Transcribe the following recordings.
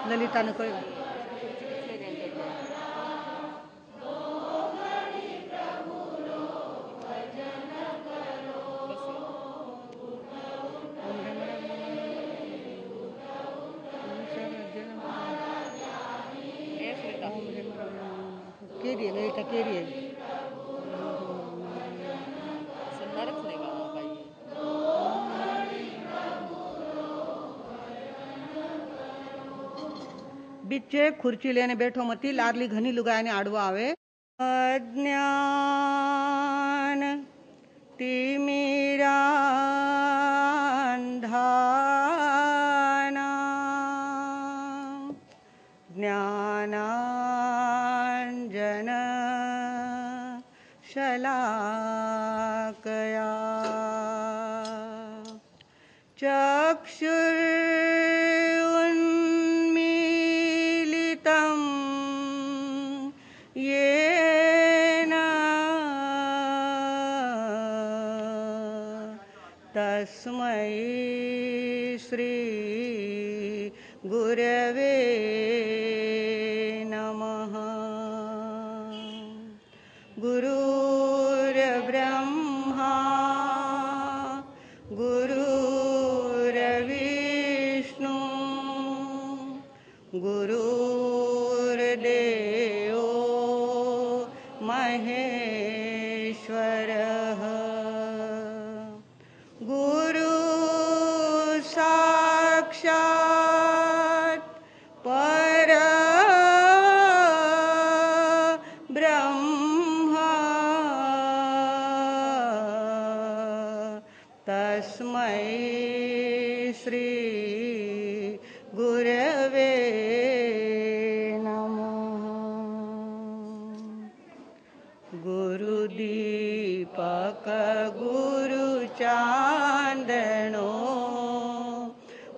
ललिता ने कोई केरी ललिता केरी है सुंदरच नाही का बाई बीचे खुर्ची लेने बैठो मती लाडली घनी लुगाई ने आड़वा आवे अज्ञान तिमिरांधाना ज्ञानांजन शलाकया चक्षुरुन्मीलितं येन तस्मै श्री गुरवे नमः। गुरुर्ब्रह्मा गुरुर्विष्णु गुरुर्देवो महेश्वरः गुरु साक्षात् परब्रह्म तस्मै श्री गुरवे नमः। गुरुदीपक गुरु चांदनो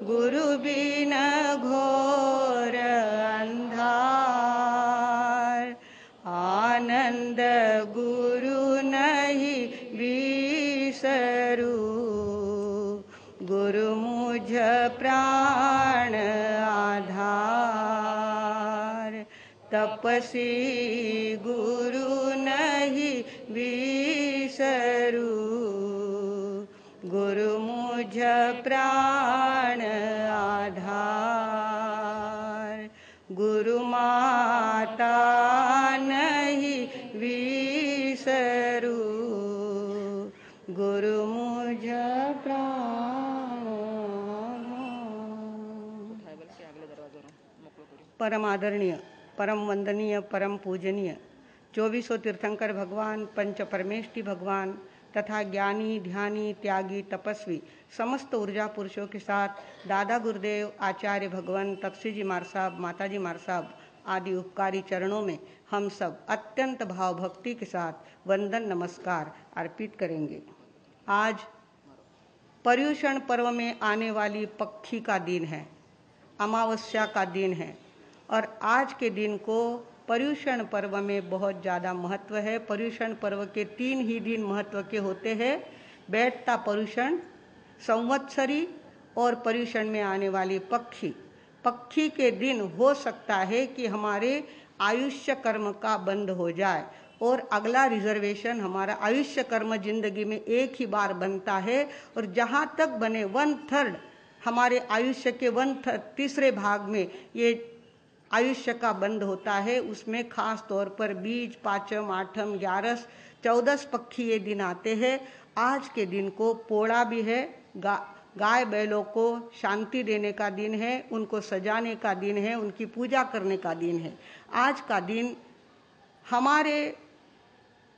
गुरु बिन घोर अंधार आनंद गुरु नहीं विसरू गुरु मुझ प्राण आधार तपसी गुरु नहीं विसरू गुरु मुझ प्राण आधार गुरु माता नहीं विसरू गुरु मुझ प्राण परम आदरणीय परम वंदनीय परम पूजनीय 2400 तीर्थंकर भगवान पंच परमेष्टि भगवान तथा ज्ञानी ध्यानी त्यागी तपस्वी समस्त ऊर्जा पुरुषों के साथ दादा गुरुदेव आचार्य भगवान तपसी जी मार साहब माता जी मार साहब आदि उपकारी चरणों में हम सब अत्यंत भाव भक्ति के साथ वंदन नमस्कार अर्पित करेंगे। आज पर्युषण पर्व में आने वाली पक्षी का दिन है, अमावस्या का दिन है और आज के दिन को पर्युषण पर्व में बहुत ज़्यादा महत्व है। पर्युषण पर्व के 3 ही दिन महत्व के होते हैं, बैठता पर्युषण, संवत्सरी और पर्युषण में आने वाली पक्षी। पक्षी के दिन हो सकता है कि हमारे आयुष्य कर्म का बंद हो जाए और अगला रिजर्वेशन हमारा आयुष्य कर्म जिंदगी में एक ही बार बनता है और जहाँ तक बने 1/3 हमारे आयुष्य के 1/3 तीसरे भाग में ये आयुष्य का बंद होता है। उसमें खास तौर पर बीज पाचम आठम 11 14 पक्षी ये दिन आते हैं। आज के दिन को पोड़ा भी है, गाय बैलों को शांति देने का दिन है, उनको सजाने का दिन है, उनकी पूजा करने का दिन है। आज का दिन हमारे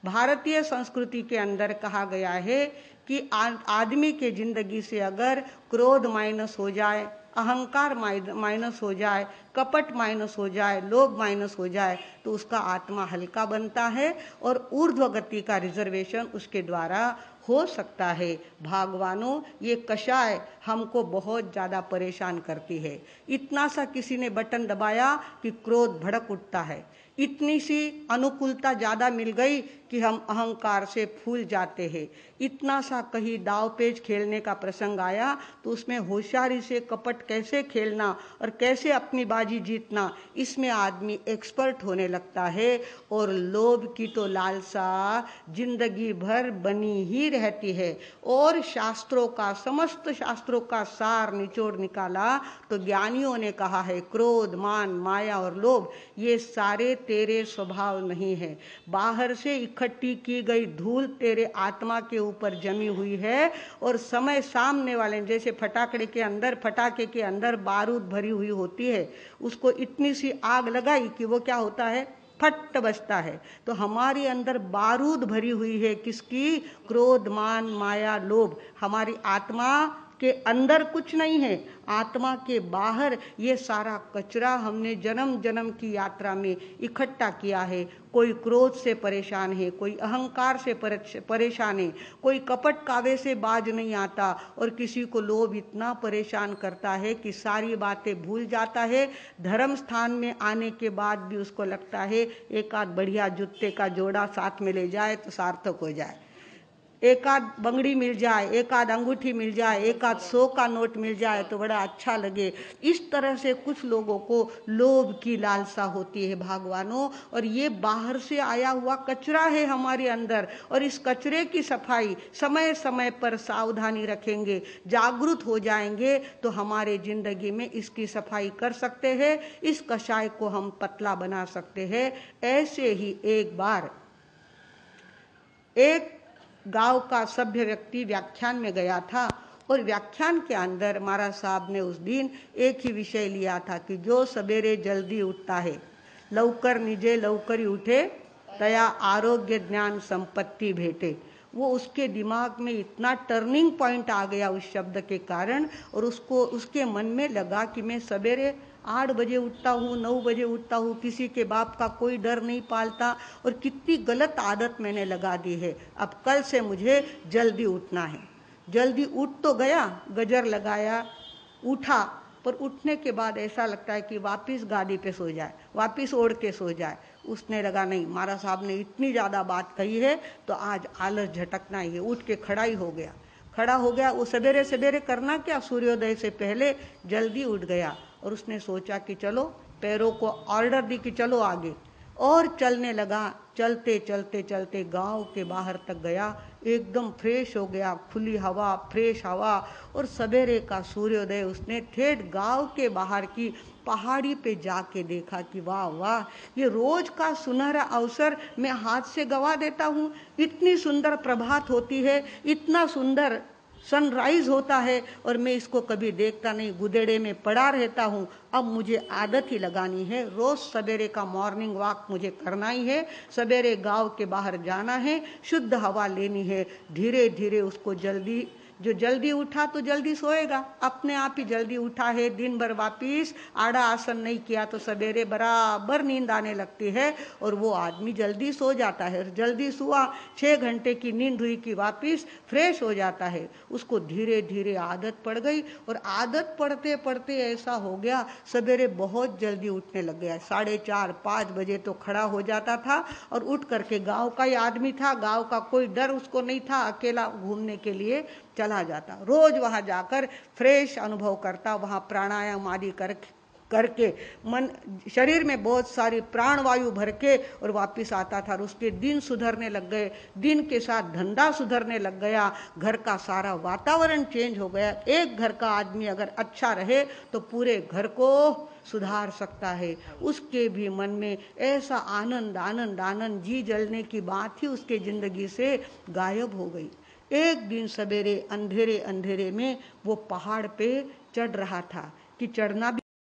भारतीय संस्कृति के अंदर कहा गया है कि आदमी के जिंदगी से अगर क्रोध माइनस हो जाए, अहंकार माइनस हो जाए, कपट माइनस हो जाए, लोभ माइनस हो जाए तो उसका आत्मा हल्का बनता है और ऊर्ध्व गति का रिजर्वेशन उसके द्वारा हो सकता है। भगवानों, ये कषाय हमको बहुत ज़्यादा परेशान करती है। इतना सा किसी ने बटन दबाया कि क्रोध भड़क उठता है, इतनी सी अनुकूलता ज़्यादा मिल गई कि हम अहंकार से फूल जाते हैं। इतना सा कहीं दाव पेच खेलने का प्रसंग आया तो उसमें होशियारी से कपट कैसे खेलना और कैसे अपनी बाजी जीतना, इसमें आदमी एक्सपर्ट होने लगता है। और लोभ की तो लालसा जिंदगी भर बनी ही रहती है। और शास्त्रों का, समस्त शास्त्रों का सार निचोड़ निकाला तो ज्ञानियों ने कहा है क्रोध, मान, माया और लोभ ये सारे तेरे स्वभाव नहीं है। बाहर से इकट्ठी की गई धूल तेरे आत्मा के ऊपर जमी हुई है। और समय सामने वाले, जैसे फटाके के अंदर बारूद भरी हुई होती है, उसको इतनी सी आग लगाई कि वो क्या होता है, फट बजता है। तो हमारे अंदर बारूद भरी हुई है, किसकी? क्रोध, मान, माया, लोभ। हमारी आत्मा के अंदर कुछ नहीं है, आत्मा के बाहर ये सारा कचरा हमने जन्म जन्म की यात्रा में इकट्ठा किया है। कोई क्रोध से परेशान है, कोई अहंकार से परेशान है, कोई कपट कावे से बाज नहीं आता, और किसी को लोभ इतना परेशान करता है कि सारी बातें भूल जाता है। धर्म स्थान में आने के बाद भी उसको लगता है एक आध बढ़िया जूते का जोड़ा साथ में ले जाए तो सार्थक हो जाए, एक आध बंगड़ी मिल जाए, एक आध अंगूठी मिल जाए, एक आध 100 का नोट मिल जाए तो बड़ा अच्छा लगे। इस तरह से कुछ लोगों को लोभ की लालसा होती है भगवानों। और ये बाहर से आया हुआ कचरा है हमारे अंदर, और इस कचरे की सफाई समय समय पर सावधानी रखेंगे, जागरूक हो जाएंगे तो हमारे जिंदगी में इसकी सफाई कर सकते हैं। इस कषाय को हम पतला बना सकते हैं। ऐसे ही एक बार एक गांव का सभ्य व्यक्ति व्याख्यान में गया था, और व्याख्यान के अंदर महाराज साहब ने उस दिन एक ही विषय लिया था कि जो सवेरे जल्दी उठता है, लवकर निजे लवकरी उठे, तया आरोग्य ज्ञान संपत्ति भेटे। वो उसके दिमाग में इतना टर्निंग पॉइंट आ गया उस शब्द के कारण, और उसके मन में लगा कि मैं सवेरे 8 बजे उठता हूँ, 9 बजे उठता हूँ, किसी के बाप का कोई डर नहीं पालता, और कितनी गलत आदत मैंने लगा दी है। अब कल से मुझे जल्दी उठना है। जल्दी उठ तो गया, गजर लगाया, उठा, पर उठने के बाद ऐसा लगता है कि वापिस गादी पे सो जाए, वापिस ओढ़ के सो जाए। उसने लगा नहीं, महाराज साहब ने इतनी ज़्यादा बात कही है तो आज आलस झटकना ही है। उठ के खड़ा ही हो गया, खड़ा हो गया। वो सवेरे सवेरे करना क्या, सूर्योदय से पहले जल्दी उठ गया, और उसने सोचा कि चलो, पैरों को ऑर्डर दी कि चलो आगे, और चलने लगा। चलते चलते चलते गांव के बाहर तक गया, एकदम फ्रेश हो गया, खुली हवा, फ्रेश हवा, और सवेरे का सूर्योदय उसने ठेठ गांव के बाहर की पहाड़ी पे जाके देखा कि वाह वाह, ये रोज का सुनहरा अवसर मैं हाथ से गवा देता हूँ। इतनी सुंदर प्रभात होती है, इतना सुंदर सनराइज होता है, और मैं इसको कभी देखता नहीं, गुदेड़े में पड़ा रहता हूँ। अब मुझे आदत ही लगानी है, रोज सवेरे का मॉर्निंग वॉक मुझे करना ही है, सवेरे गांव के बाहर जाना है, शुद्ध हवा लेनी है। धीरे धीरे उसको जल्दी, जो जल्दी उठा तो जल्दी सोएगा, अपने आप ही जल्दी उठा है, दिन भर वापिस आड़ा आसन नहीं किया तो सवेरे बराबर नींद आने लगती है, और वो आदमी जल्दी सो जाता है। जल्दी सोआ, 6 घंटे की नींद हुई कि वापिस फ्रेश हो जाता है। उसको धीरे धीरे आदत पड़ गई, और आदत पड़ते पड़ते ऐसा हो गया सवेरे बहुत जल्दी उठने लग गया। 4:30-5 बजे तो खड़ा हो जाता था, और उठ करके, गाँव का ही आदमी था, गाँव का कोई डर उसको नहीं था, अकेला घूमने के लिए चला जाता। रोज वहां जाकर फ्रेश अनुभव करता, वहां प्राणायाम आदि करके मन, शरीर में बहुत सारी प्राणवायु भर के, और वापिस आता था। और उसके दिन सुधरने लग गए, दिन के साथ धंधा सुधरने लग गया, घर का सारा वातावरण चेंज हो गया। एक घर का आदमी अगर अच्छा रहे तो पूरे घर को सुधार सकता है। उसके भी मन में ऐसा आनंद आनंद आनंद, जी जलने की बात ही उसके जिंदगी से गायब हो गई। एक दिन सवेरे अंधेरे अंधेरे में वो पहाड़ पे चढ़ रहा था कि चढ़ना भी